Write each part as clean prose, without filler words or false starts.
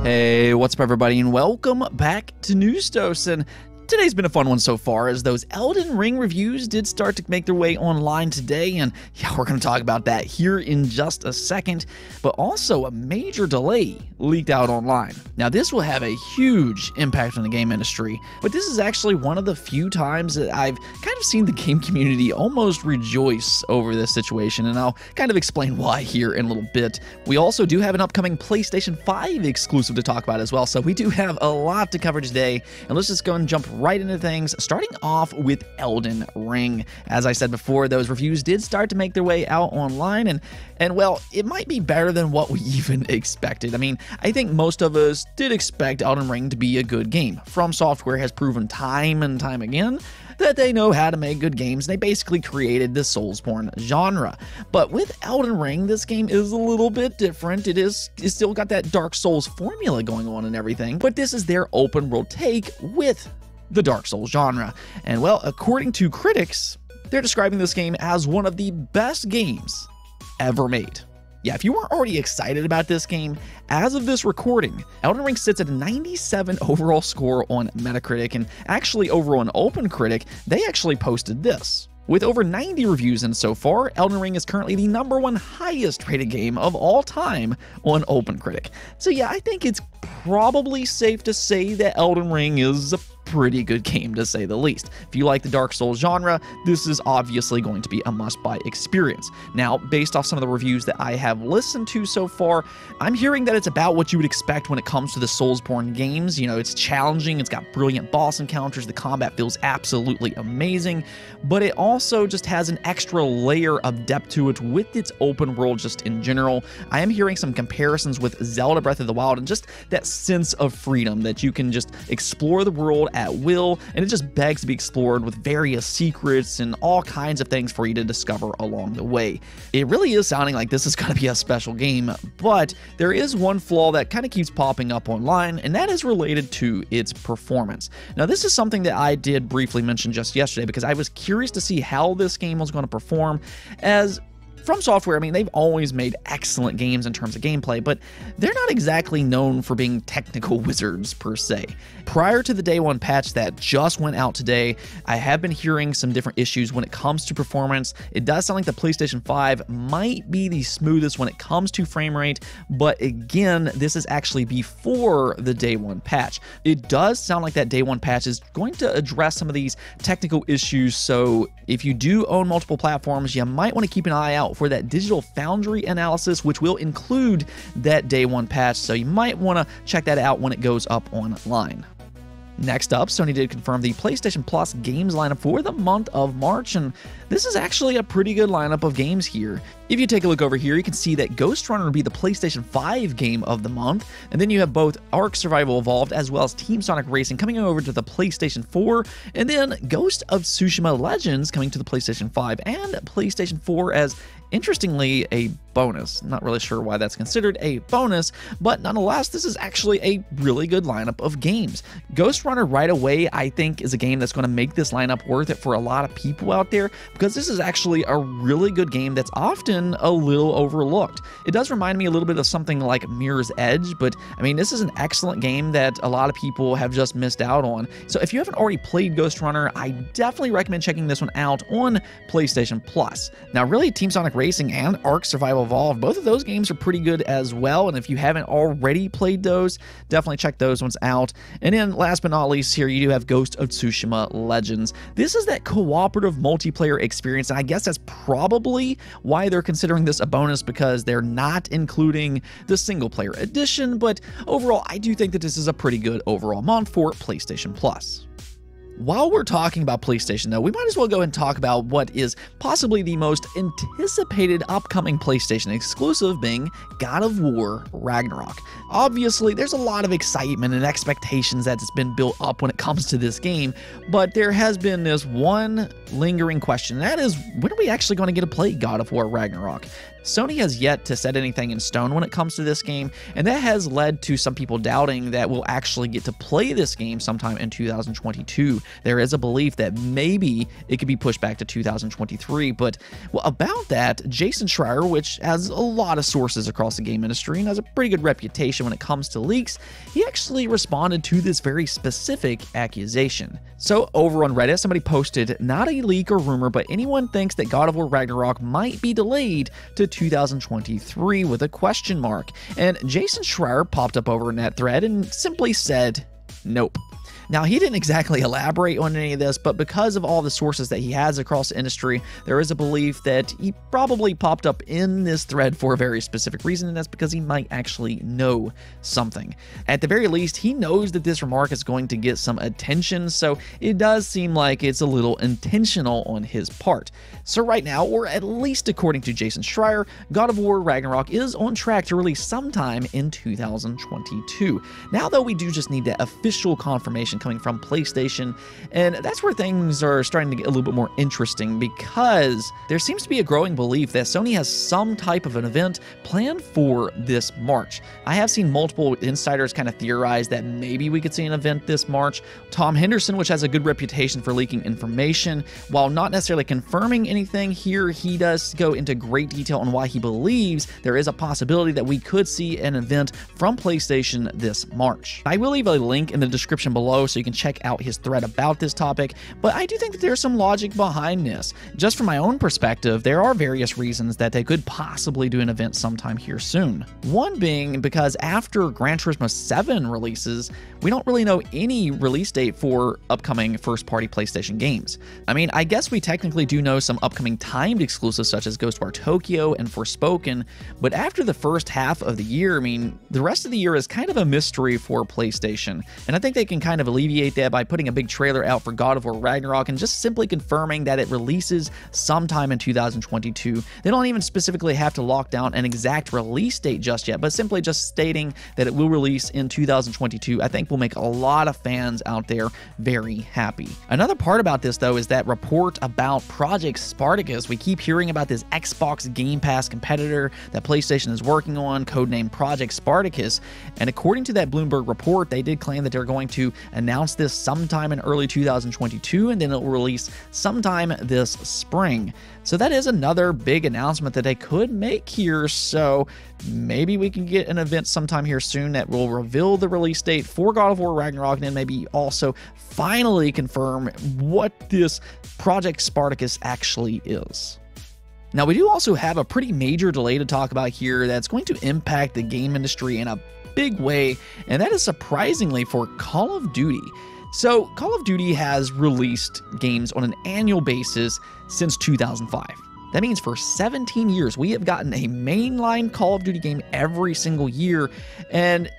Hey, what's up everybody, and welcome back to Newstos. And today's been a fun one so far, as those Elden Ring reviews did start to make their way online today, and yeah, we're going to talk about that here in just a second. But also, a major delay leaked out online. Now, this will have a huge impact on the game industry, but this is actually one of the few times that I've kind of seen the game community almost rejoice over this situation, and I'll kind of explain why here in a little bit. We also do have an upcoming PlayStation 5 exclusive to talk about as well, so we do have a lot to cover today, and let's just go and jump right into things, starting off with Elden Ring. As I said before, those reviews did start to make their way out online, and well, it might be better than what we even expected. I mean, I think most of us did expect Elden Ring to be a good game. From Software has proven time and time again that they know how to make good games. They basically created the Soulsborne genre. But with Elden Ring, this game is a little bit different. It's still got that Dark Souls formula going on and everything, but this is their open world take with the Dark Souls genre. And well, according to critics, they're describing this game as one of the best games ever made. Yeah, if you weren't already excited about this game, as of this recording, Elden Ring sits at a 97 overall score on Metacritic, and actually over on OpenCritic, they actually posted this. With over 90 reviews in so far, Elden Ring is currently the #1 highest rated game of all time on OpenCritic. So yeah, I think it's probably safe to say that Elden Ring is a pretty good game, to say the least. If you like the Dark Souls genre, this is obviously going to be a must-buy experience. Now, based off some of the reviews that I have listened to so far, I'm hearing that it's about what you would expect when it comes to the Soulsborne games. You know, it's challenging, it's got brilliant boss encounters, the combat feels absolutely amazing, but it also just has an extra layer of depth to it with its open world just in general. I am hearing some comparisons with Zelda Breath of the Wild and just that sense of freedom that you can just explore the world at will, and it just begs to be explored with various secrets and all kinds of things for you to discover along the way. It really is sounding like this is going to be a special game, but there is one flaw that kind of keeps popping up online, and that is related to its performance. Now, this is something that I did briefly mention just yesterday because I was curious to see how this game was going to perform, as From Software, I mean, they've always made excellent games in terms of gameplay, but they're not exactly known for being technical wizards per se. Prior to the day one patch that just went out today, I have been hearing some different issues when it comes to performance. It does sound like the PlayStation 5 might be the smoothest when it comes to frame rate, but again, this is actually before the day one patch. It does sound like that day one patch is going to address some of these technical issues, so if you do own multiple platforms, you might want to keep an eye out for that Digital Foundry analysis, which will include that day one patch, so you might want to check that out when it goes up online. Next up, Sony did confirm the PlayStation Plus games lineup for the month of March, and this is actually a pretty good lineup of games here. If you take a look over here, you can see that Ghost Runner will be the PlayStation 5 game of the month, and then you have both Ark Survival Evolved as well as Team Sonic Racing coming over to the PlayStation 4, and then Ghost of Tsushima Legends coming to the PlayStation 5 and PlayStation 4 as, interestingly, a bonus. Not really sure why that's considered a bonus, but nonetheless, this is actually a really good lineup of games. Ghost Runner right away, I think, is a game that's going to make this lineup worth it for a lot of people out there, because this is actually a really good game that's often a little overlooked. It does remind me a little bit of something like Mirror's Edge, but I mean, this is an excellent game that a lot of people have just missed out on. So if you haven't already played Ghost Runner, I definitely recommend checking this one out on PlayStation Plus. Now, really, Team Sonic Racing and Ark Survival Evolved, both of those games are pretty good as well, and if you haven't already played those, definitely check those ones out. And then last but not least here, you do have Ghost of Tsushima Legends. This is that cooperative multiplayer experience, and I guess that's probably why they're considering this a bonus, because they're not including the single player edition, but overall, I do think that this is a pretty good overall month for PlayStation Plus. While we're talking about PlayStation, though, we might as well go and talk about what is possibly the most anticipated upcoming PlayStation exclusive, being God of War Ragnarok. Obviously, there's a lot of excitement and expectations that's been built up when it comes to this game, but there has been this one lingering question, and that is, when are we actually going to get to play God of War Ragnarok? Sony has yet to set anything in stone when it comes to this game, and that has led to some people doubting that we'll actually get to play this game sometime in 2022. there is a belief that maybe it could be pushed back to 2023. But well, about that, Jason Schreier, which has a lot of sources across the game industry and has a pretty good reputation when it comes to leaks, he actually responded to this very specific accusation. So over on Reddit, somebody posted, "Not a leak or rumor, but anyone thinks that God of War Ragnarok might be delayed to 2023 with a question mark." And Jason Schreier popped up over in that thread and simply said, "Nope." Now, he didn't exactly elaborate on any of this, but because of all the sources that he has across the industry, there is a belief that he probably popped up in this thread for a very specific reason, and that's because he might actually know something. At the very least, he knows that this remark is going to get some attention, so it does seem like it's a little intentional on his part. So right now, or at least according to Jason Schreier, God of War Ragnarok is on track to release sometime in 2022. Now, though, we do just need that official confirmation coming from PlayStation, and that's where things are starting to get a little bit more interesting, because there seems to be a growing belief that Sony has some type of an event planned for this March. I have seen multiple insiders kind of theorize that maybe we could see an event this March. Tom Henderson, which has a good reputation for leaking information, while not necessarily confirming anything here, he does go into great detail on why he believes there is a possibility that we could see an event from PlayStation this March. I will leave a link in the description below so you can check out his thread about this topic, but I do think that there's some logic behind this. Just from my own perspective, there are various reasons that they could possibly do an event sometime here soon. One being because after Gran Turismo 7 releases, we don't really know any release date for upcoming first-party PlayStation games. I mean, I guess we technically do know some upcoming timed exclusives such as Ghostwire Tokyo and Forspoken, but after the first half of the year, I mean, the rest of the year is kind of a mystery for PlayStation, and I think they can kind of alleviate that by putting a big trailer out for God of War Ragnarok and just simply confirming that it releases sometime in 2022. They don't even specifically have to lock down an exact release date just yet, but simply just stating that it will release in 2022, I think will make a lot of fans out there very happy. Another part about this, though, is that report about Project Spartacus. We keep hearing about this Xbox Game Pass competitor that PlayStation is working on, codenamed Project Spartacus, and according to that Bloomberg report, they did claim that they're going to announce this sometime in early 2022, and then it will release sometime this spring. So that is another big announcement that they could make here, so maybe we can get an event sometime here soon that will reveal the release date for God of War Ragnarok, and then maybe also finally confirm what this Project Spartacus actually is. Now, we do also have a pretty major delay to talk about here that's going to impact the game industry in a big way, and that is surprisingly for Call of Duty. So, Call of Duty has released games on an annual basis since 2005. That means for 17 years, we have gotten a mainline Call of Duty game every single year, and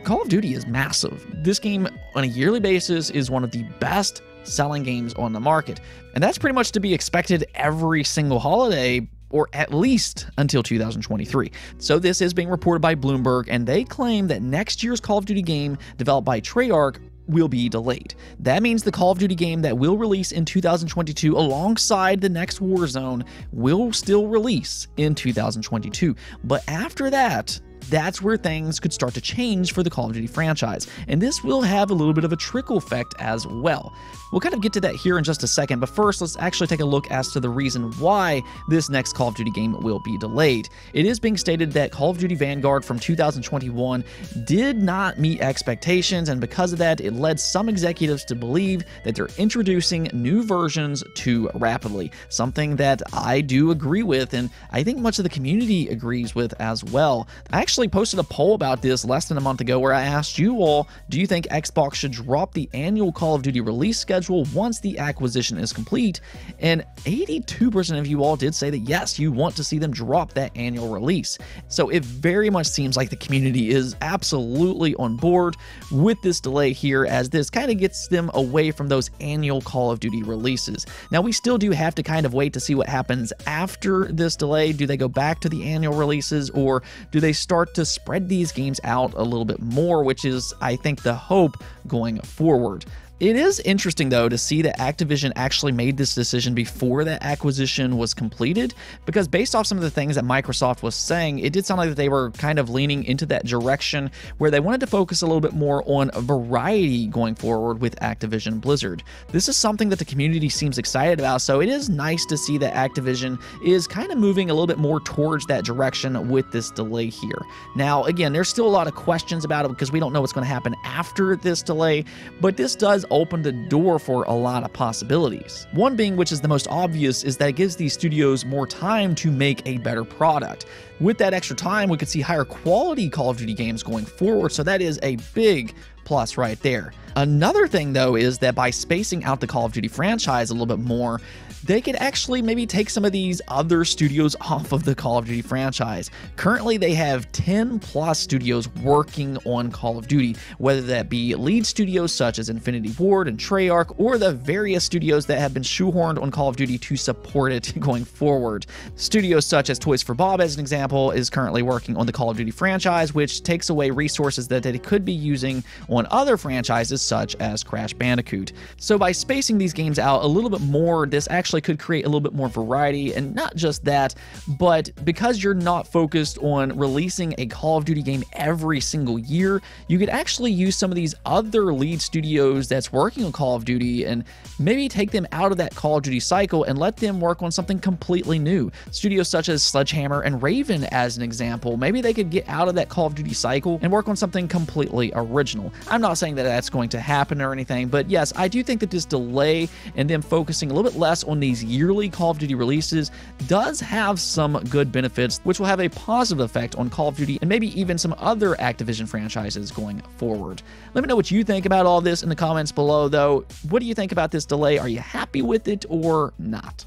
Call of Duty is massive. This game, on a yearly basis, is one of the best selling games on the market, and that's pretty much to be expected every single holiday, or at least until 2023. So this is being reported by Bloomberg, and they claim that next year's Call of Duty game developed by Treyarch will be delayed. That means the Call of Duty game that will release in 2022 alongside the next Warzone will still release in 2022. But after that, that's where things could start to change for the Call of Duty franchise, and this will have a little bit of a trickle effect as well. We'll kind of get to that here in just a second, but first let's actually take a look as to the reason why this next Call of Duty game will be delayed. It is being stated that Call of Duty Vanguard from 2021 did not meet expectations, and because of that, it led some executives to believe that they're introducing new versions too rapidly, something that I do agree with, and I think much of the community agrees with as well. I actually posted a poll about this less than a month ago where I asked you all, do you think Xbox should drop the annual Call of Duty release schedule once the acquisition is complete? And 82% of you all did say that yes, you want to see them drop that annual release. So it very much seems like the community is absolutely on board with this delay here, as this kind of gets them away from those annual Call of Duty releases. Now, we still do have to kind of wait to see what happens after this delay. Do they go back to the annual releases, or do they start to spread these games out a little bit more, which is, I think, the hope going forward. It is interesting, though, to see that Activision actually made this decision before that acquisition was completed, because based off some of the things that Microsoft was saying, it did sound like that they were kind of leaning into that direction where they wanted to focus a little bit more on variety going forward with Activision Blizzard. This is something that the community seems excited about, so it is nice to see that Activision is kind of moving a little bit more towards that direction with this delay here. Now, again, there's still a lot of questions about it because we don't know what's going to happen after this delay, but this does open the door for a lot of possibilities. One being, which is the most obvious, is that it gives these studios more time to make a better product. With that extra time, we could see higher quality Call of Duty games going forward, so that is a big plus right there. Another thing, though, is that by spacing out the Call of Duty franchise a little bit more, they could actually maybe take some of these other studios off of the Call of Duty franchise. Currently, they have 10 plus studios working on Call of Duty, whether that be lead studios such as Infinity Ward and Treyarch, or the various studios that have been shoehorned on Call of Duty to support it going forward. Studios such as Toys for Bob, as an example, is currently working on the Call of Duty franchise, which takes away resources that they could be using on other franchises such as Crash Bandicoot. So by spacing these games out a little bit more, this actually could create a little bit more variety, and not just that, but because you're not focused on releasing a Call of Duty game every single year, you could actually use some of these other lead studios that's working on Call of Duty and maybe take them out of that Call of Duty cycle and let them work on something completely new. Studios such as Sledgehammer and Raven, as an example, maybe they could get out of that Call of Duty cycle and work on something completely original. I'm not saying that that's going to happen or anything, but yes, I do think that this delay and them focusing a little bit less on these yearly Call of Duty releases does have some good benefits, which will have a positive effect on Call of Duty and maybe even some other Activision franchises going forward. Let me know what you think about all this in the comments below, though. What do you think about this delay? Are you happy with it or not?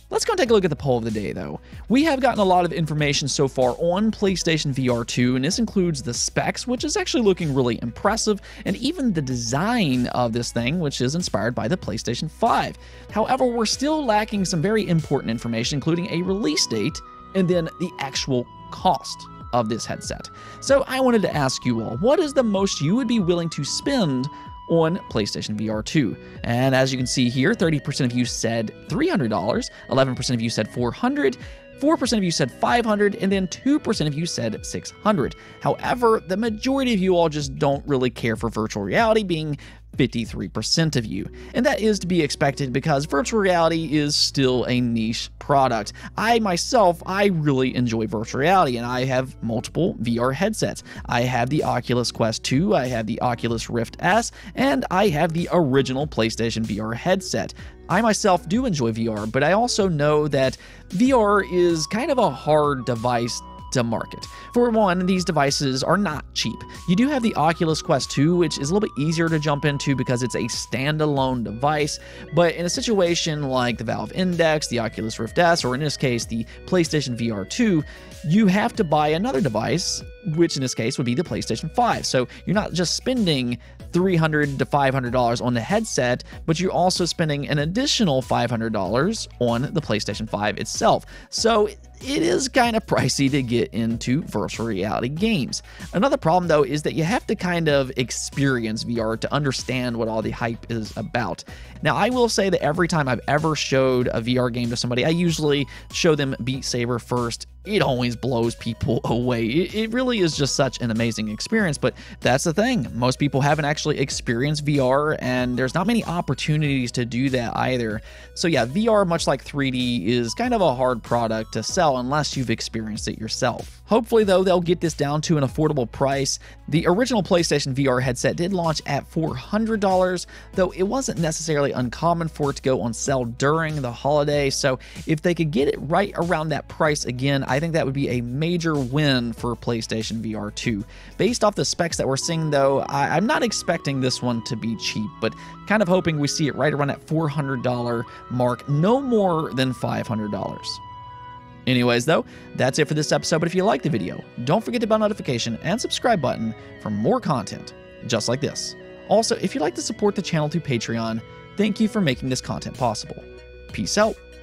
Let's go and take a look at the poll of the day, though. We have gotten a lot of information so far on PlayStation VR 2, and this includes the specs, which is actually looking really impressive, and even the design of this thing, which is inspired by the PlayStation 5. However, we're still lacking some very important information, including a release date and then the actual cost of this headset. So I wanted to ask you all, what is the most you would be willing to spend on PlayStation VR 2? And as you can see here, 30% of you said $300, 11% of you said $400, 4% of you said $500, and then 2% of you said $600. However, the majority of you all just don't really care for virtual reality, being 53% of you. And that is to be expected because virtual reality is still a niche product. I really enjoy virtual reality, and I have multiple VR headsets. I have the Oculus Quest 2, I have the Oculus Rift S, and I have the original PlayStation VR headset. I myself do enjoy VR, but I also know that VR is kind of a hard device to market. For one, these devices are not cheap. You do have the Oculus Quest 2, which is a little bit easier to jump into because it's a standalone device, but in a situation like the Valve Index, the Oculus Rift S, or in this case, the PlayStation VR 2, you have to buy another device, which in this case would be the PlayStation 5. So you're not just spending $300 to $500 on the headset, but you're also spending an additional $500 on the PlayStation 5 itself. So it is kind of pricey to get into virtual reality games. Another problem, though, is that you have to kind of experience VR to understand what all the hype is about. Now, I will say that every time I've ever showed a VR game to somebody, I usually show them Beat Saber first. It always blows people away. It really is just such an amazing experience, but that's the thing. Most people haven't actually experienced VR, and there's not many opportunities to do that either. So yeah, VR, much like 3D, is kind of a hard product to sell unless you've experienced it yourself. Hopefully, though, they'll get this down to an affordable price. The original PlayStation VR headset did launch at $400, though it wasn't necessarily uncommon for it to go on sale during the holiday, so if they could get it right around that price again, I think that would be a major win for PlayStation VR 2. Based off the specs that we're seeing, though, I'm not expecting this one to be cheap, but kind of hoping we see it right around that $400 mark, no more than $500. Anyways, though, that's it for this episode, but if you liked the video, don't forget to bell notification and subscribe button for more content just like this. Also, if you'd like to support the channel through Patreon, thank you for making this content possible. Peace out.